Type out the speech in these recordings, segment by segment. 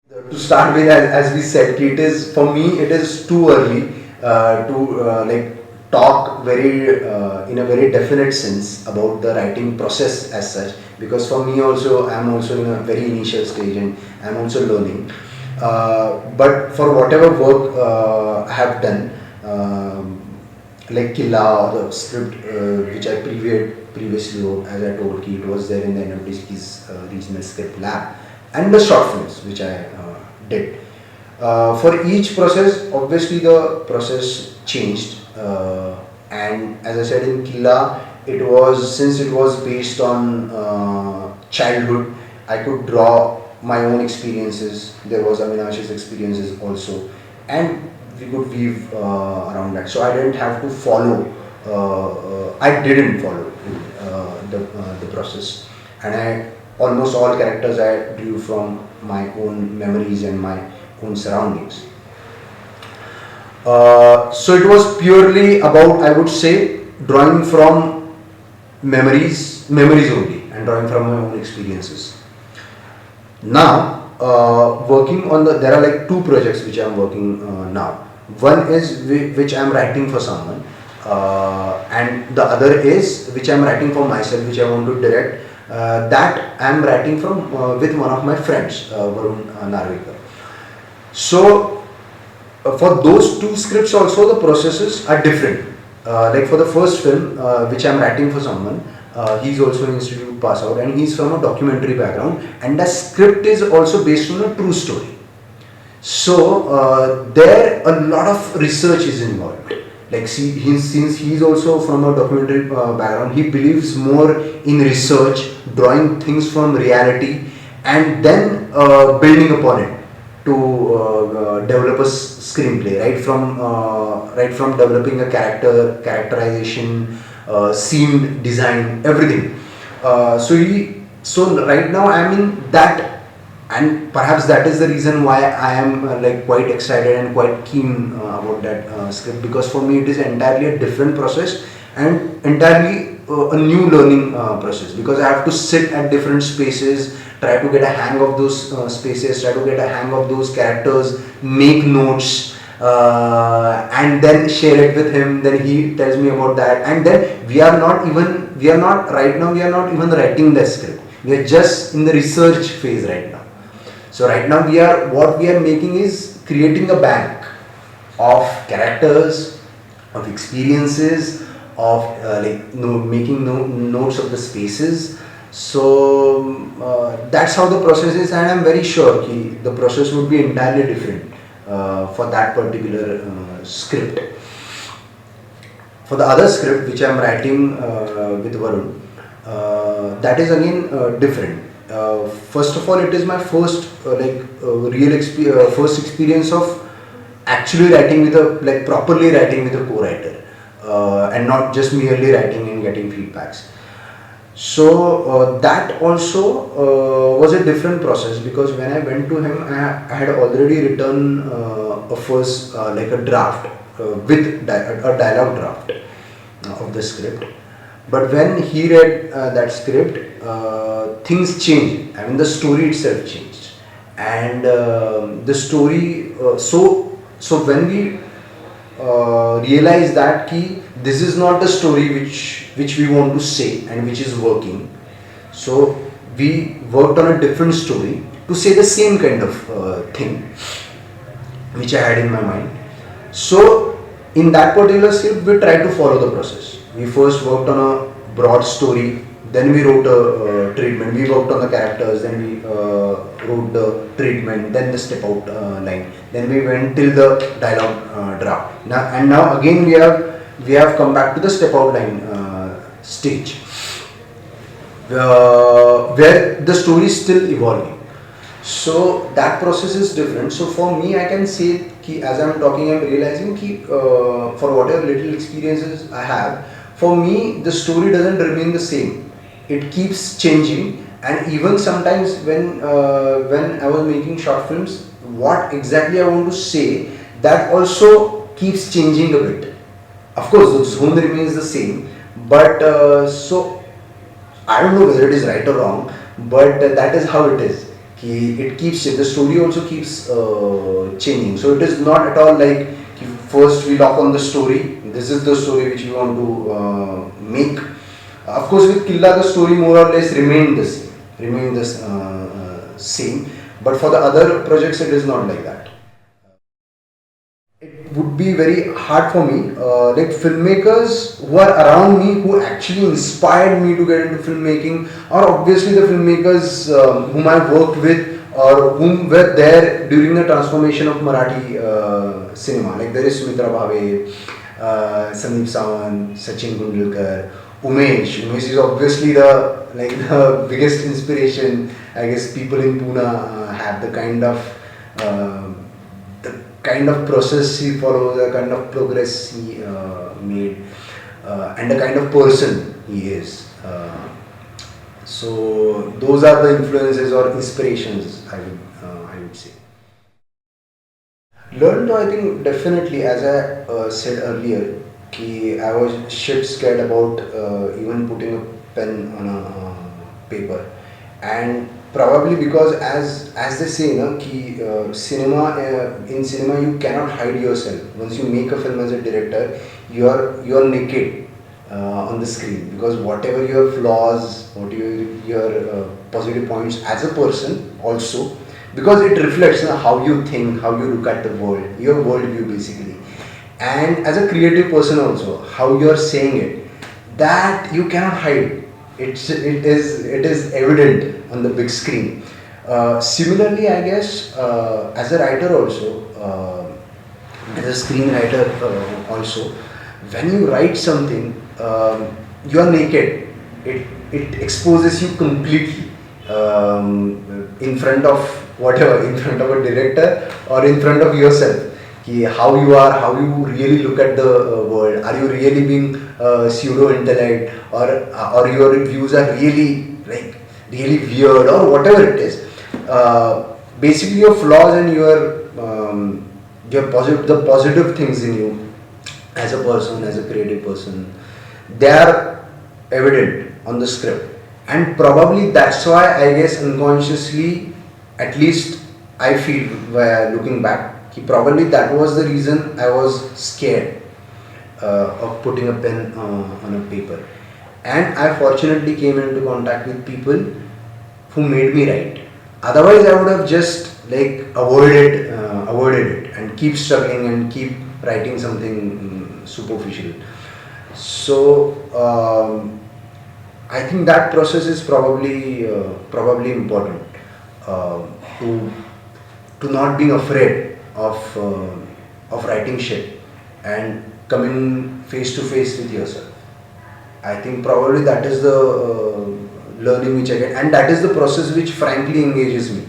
To start with, as we said, it is for me. It is too early to like talk very in a very definite sense about the writing process as such. Because for me also, I'm also in a very initial stage and I'm also learning. But for whatever work I have done, like Killa or the script which I previously wrote, as I told you, it was there in the NMTC's regional script lab, and the short films which I did. For each process, obviously the process changed, and as I said in Killa, it was since it was based on childhood. I could draw my own experiences. There was Avinash's experiences also, and we could weave around that. So I didn't have to follow. I didn't follow the process, and I almost all characters I drew from my own memories and my own surroundings. So it was purely about, I would say, drawing from memories only, and drawing from my own experiences. Now, working on there are like two projects which I am working now. One is which I am writing for someone, and the other is which I am writing for myself, which I want to direct. That I am writing from with one of my friends, Varun Narvekar. So, for those two scripts also the processes are different. Like for the first film, which I am writing for someone, he's also an institute pass out and he's from a documentary background, and the script is also based on a true story. So there a lot of research is involved. Like since he's also from a documentary background, he believes more in research, drawing things from reality, and then building upon it to develop a screenplay. Right from developing a characterization, scene design, everything. So right now I'm in that, and perhaps that is the reason why I am like quite excited and quite keen about that script, because for me it is entirely a different process and entirely a new learning process, because I have to sit at different spaces, try to get a hang of those spaces, try to get a hang of those characters, make notes, and then share it with him. Then he tells me about that, and then we are not right now, we are not even writing the script. We are just in the research phase right now. So right now what we are making is creating a bank of characters, of experiences, of making notes of the spaces. So that's how the process is, and I'm very sure the process would be entirely different for that particular script. For the other script which I'm writing with Varun, that is again different. First of all, it is my first first experience of actually writing with properly writing with a co-writer, and not just merely writing and getting feedbacks. So that also was a different process, because when I went to him, I had already written a first a draft with a dialogue draft of the script. But when he read that script, things changed. I mean, the story itself changed, and the story. So when we realize that this is not the story which we want to say and which is working, so we worked on a different story to say the same kind of thing which I had in my mind. So in that particular script, we tried to follow the process. We first worked on a broad story, then we wrote a treatment. We worked on the characters, then we wrote the treatment, then the step out line. Then we went till the dialogue draft. Now again we have come back to the step out line stage, where the story is still evolving. So that process is different. So for me, I can say as I'm talking, I'm realizing for whatever little experiences I have, for me the story doesn't remain the same. It keeps changing, and even sometimes when I was making short films, what exactly I want to say, that also keeps changing a bit. Of course, the zone remains the same, but so I don't know whether it is right or wrong, but that is how it is. it keeps, the story also keeps changing. So it is not at all like first we lock on the story, this is the story which we want to make. Of course, with Killa the story more or less remained the same. But for the other projects, it is not like that. It would be very hard for me. Like filmmakers who are around me, who actually inspired me to get into filmmaking, are obviously the filmmakers whom I worked with or whom were there during the transformation of Marathi cinema. Like there is Sumitra Bhave, Sandeep Sawant, Sachin Gundulkar, Umesh. Umesh is obviously the biggest inspiration. I guess people in Pune have the kind of process he follows, the kind of progress he made, and the kind of person he is. So those are the influences or inspirations I would say. Learned, I think definitely, as I said earlier, I was shit scared about even putting a pen on a paper, and probably because as they say, cinema in cinema you cannot hide yourself. Once you make a film as a director, you are naked on the screen, because whatever your flaws, whatever your positive points as a person also, because it reflects how you think, how you look at the world, your worldview basically, and as a creative person also, how you are saying it, that you cannot hide. It is evident on the big screen. Similarly, I guess as a writer also, as a screenwriter also, when you write something, you are naked. It exposes you completely in front of whatever, in front of a director or in front of yourself. How you are, how you really look at the world. Are you really being pseudo intellect, or your views are really really weird, or whatever it is. Basically, your flaws and your the positive things in you as a person, as a creative person, they are evident on the script, and probably that's why I guess unconsciously, at least I feel while looking back, probably that was the reason I was scared of putting a pen on a paper. And I fortunately came into contact with people who made me write. Otherwise, I would have just avoided it and keep struggling and keep writing something superficial. So I think that process is probably important, to not being afraid of writing shit and coming face to face with yourself. I think probably that is the learning which I get, and that is the process which frankly engages me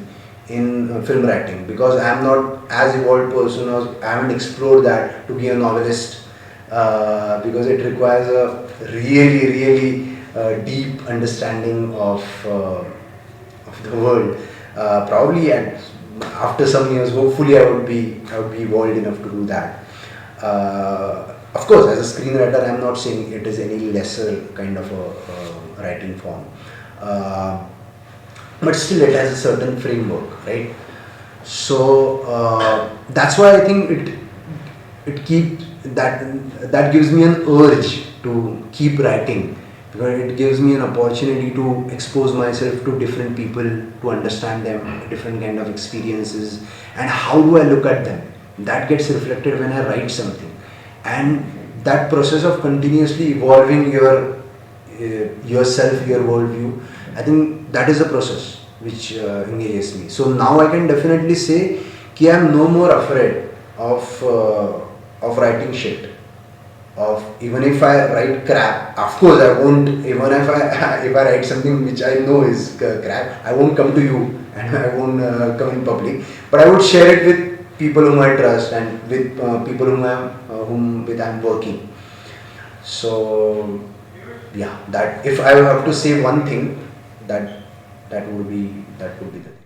in film writing, because I am not as evolved person, or I haven't explored that to be a novelist, because it requires a really deep understanding of the world. Probably after some years, hopefully I would be evolved enough to do that. Of course, as a screenwriter, I am not saying it is any lesser kind of a writing form, but still it has a certain framework, right? So that's why I think it keeps that gives me an urge to keep writing, because it gives me an opportunity to expose myself to different people, to understand them, different kind of experiences, and how do I look at them. That gets reflected when I write something, and that process of continuously evolving yourself, your worldview, I think that is a process which engages me. So now I can definitely say that I am no more afraid of writing shit. Even if I write crap, of course I won't. Even if I write something which I know is crap, I won't come to you and I won't come in public. But I would share it with people whom I trust, and with people whom with I'm working. So yeah, that if I have to say one thing, that would be that.